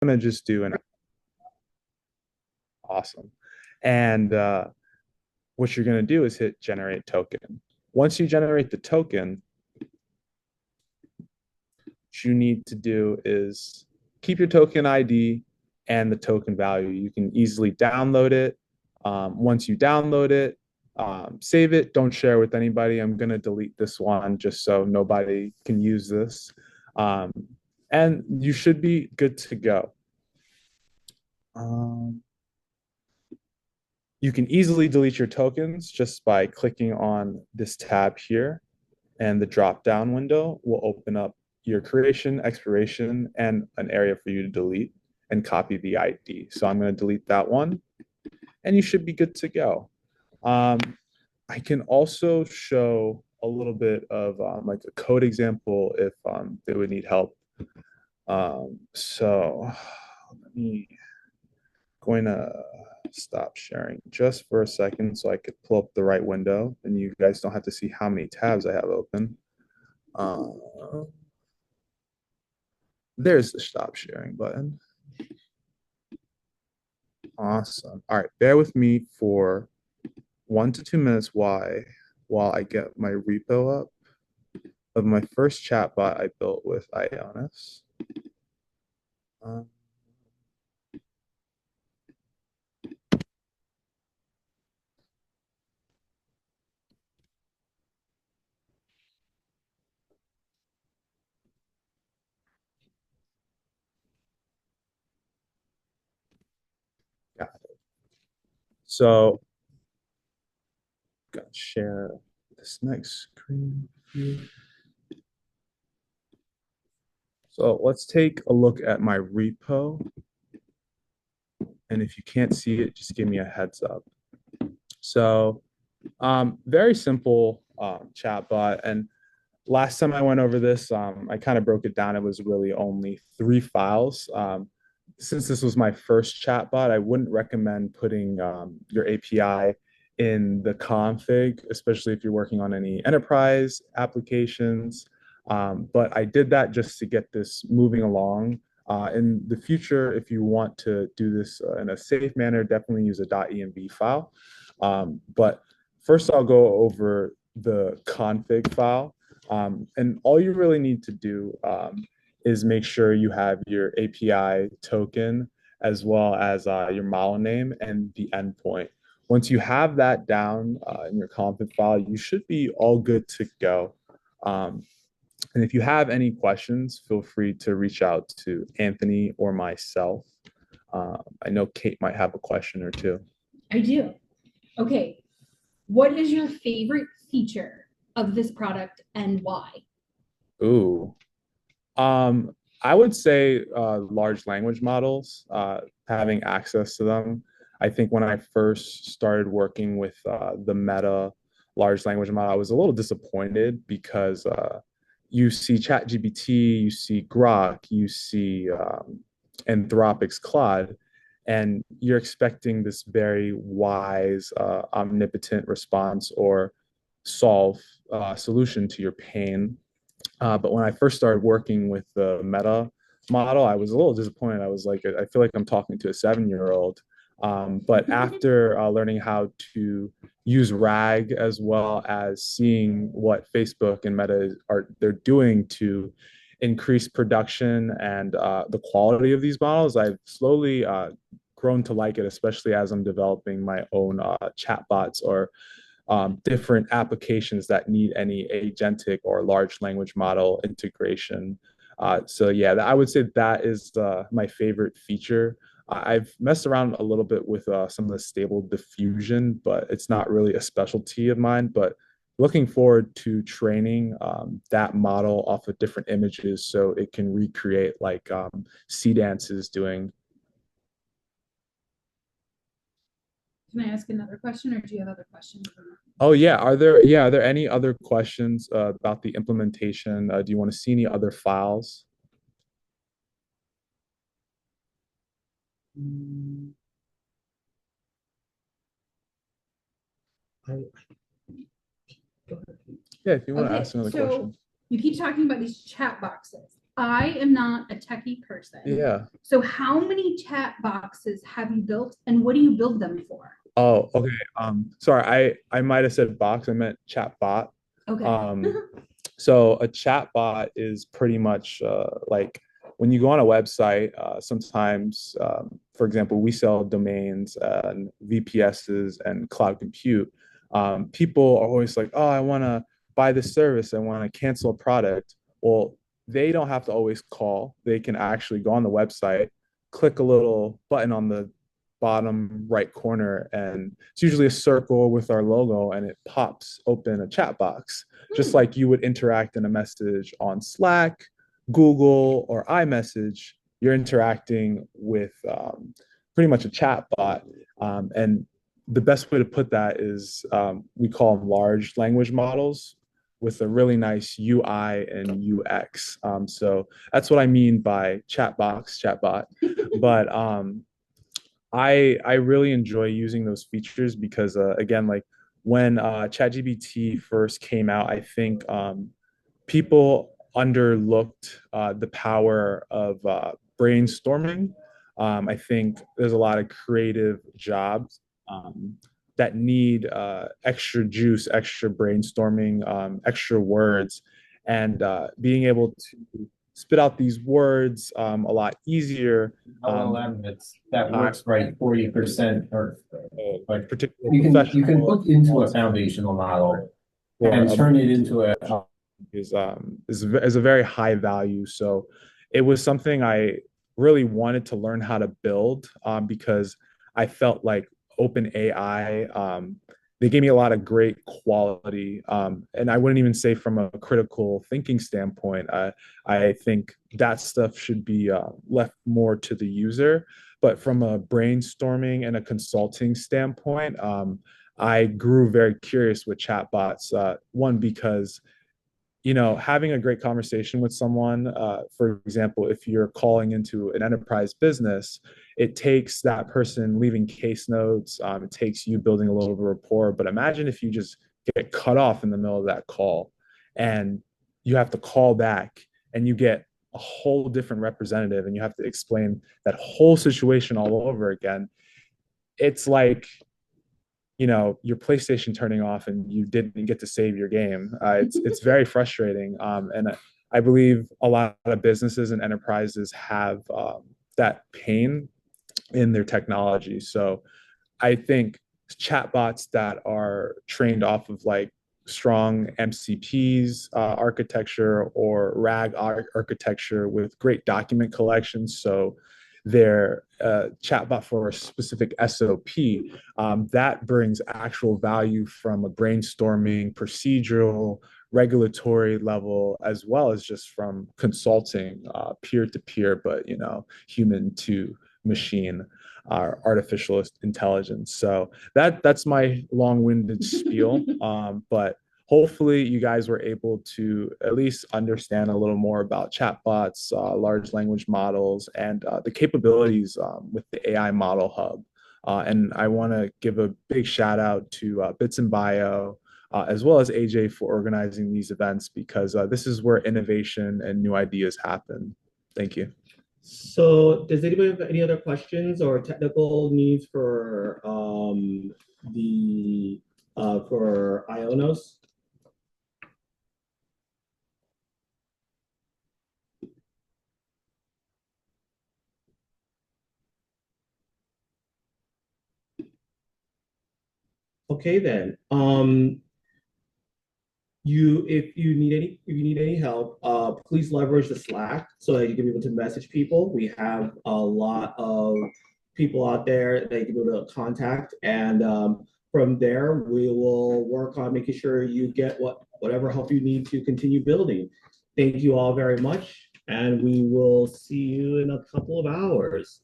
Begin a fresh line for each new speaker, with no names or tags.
going to just do an awesome. And what you're going to do is hit generate token. Once you generate the token, what you need to do is keep your token ID and the token value. You can easily download it. Once you download it, save it. Don't share with anybody. I'm going to delete this one just so nobody can use this. Um, and you should be good to go. Um, you can easily delete your tokens just by clicking on this tab here, and the drop down window will open up your creation, expiration, and an area for you to delete and copy the ID. So I'm going to delete that one, and you should be good to go. Um, I can also show a little bit of like a code example if they would need help. So let me going to stop sharing just for a second so I could pull up the right window and you guys don't have to see how many tabs I have open. Uh, there's the stop sharing button. Awesome. All right, bear with me for 1 to 2 minutes while I get my repo up of my first chatbot I built with Ionos. Um, yeah. So, gonna share this next screen here. So let's take a look at my repo. And if you can't see it, just give me a heads up. So very simple chatbot. And last time I went over this, I kind of broke it down. It was really only 3 files. Since this was my first chatbot, I wouldn't recommend putting your API in the config, especially if you're working on any enterprise applications. But I did that just to get this moving along. In the future, if you want to do this in a safe manner, definitely use a .env file. But first, I'll go over the config file. And all you really need to do is make sure you have your API token as well as your model name and the endpoint. Once you have that down in your config file, you should be all good to go. Um, and if you have any questions, feel free to reach out to Anthony or myself. I know Kate might have a question or two.
I do. Okay. What is your favorite feature of this product and why?
Ooh, Um, I would say large language models, having access to them. I think when I first started working with the Meta large language model, I was a little disappointed because you see ChatGPT, you see Grok, you see Anthropic's Claude, and you're expecting this very wise, omnipotent response or solve solution to your pain. But when I first started working with the Meta model, I was a little disappointed. I was like, I feel like I'm talking to a 7-year-old. But after learning how to use RAG as well as seeing what Facebook and Meta are they're doing to increase production and the quality of these models, I've slowly grown to like it, especially as I'm developing my own chatbots or different applications that need any agentic or large language model integration. So yeah, I would say that is my favorite feature. I've messed around a little bit with some of the stable diffusion, but it's not really a specialty of mine. But looking forward to training that model off of different images so it can recreate like Dance is doing.
Can I ask another question or do you have other questions?
Oh yeah, are there any other questions about the implementation? Do you want to see any other files? Mm, Yeah, if you want to
Okay,
ask another
so
question.
you keep talking about these chat boxes. I am not a techie person.
Yeah.
So how many chat boxes have you built and what do you build them for?
Oh, okay. Sorry, I might have said box. I meant chat bot.
Okay.
Um, so a chat bot is pretty much like when you go on a website, sometimes, for example, we sell domains and VPSs and cloud compute. People are always like, oh, I want to buy this service. I want to cancel a product. Well, they don't have to always call. They can actually go on the website, click a little button on the bottom right corner, and it's usually a circle with our logo, and it pops open a chat box just
Hmm.
like you would interact in a message on Slack, Google, or iMessage. You're interacting with pretty much a chat bot. And the best way to put that is we call them large language models with a really nice UI and UX. So that's what I mean by chat box, chatbot. But I really enjoy using those features because again, like when ChatGPT first came out, I think people underlooked the power of brainstorming. I think there's a lot of creative jobs that need extra juice, extra brainstorming, extra words, and being able to spit out these words a lot easier.
LLM that
I,
works right 40% or like
particular
you can
professional
put into a foundational model
or
and
a
turn it into a
is a very high value. So it was something I really wanted to learn how to build because I felt like open AI they gave me a lot of great quality and I wouldn't even say from a critical thinking standpoint. I think that stuff should be left more to the user, but from a brainstorming and a consulting standpoint, I grew very curious with chatbots. One, because having a great conversation with someone, for example, if you're calling into an enterprise business, it takes that person leaving case notes, it takes you building a little bit of rapport. But imagine if you just get cut off in the middle of that call and you have to call back and you get a whole different representative and you have to explain that whole situation all over again. It's like your PlayStation turning off and you didn't get to save your game. It's very frustrating, and I believe a lot of businesses and enterprises have that pain in their technology. So I think chatbots that are trained off of like strong MCPs architecture or RAG architecture with great document collections. So their chatbot for a specific SOP that brings actual value from a brainstorming, procedural, regulatory level, as well as just from consulting peer to peer, but human to machine artificial intelligence. So that's my long-winded spiel. But hopefully you guys were able to at least understand a little more about chatbots, large language models, and the capabilities with the AI Model Hub. And I want to give a big shout out to Bits and Bio, as well as AJ for organizing these events because this is where innovation and new ideas happen. Thank you.
So does anybody have any other questions or technical needs the for Ionos? Okay then. If you need any help, please leverage the Slack so that you can be able to message people. We have a lot of people out there that you can be able to contact, and from there we will work on making sure you get whatever help you need to continue building. Thank you all very much, and we will see you in a couple of hours.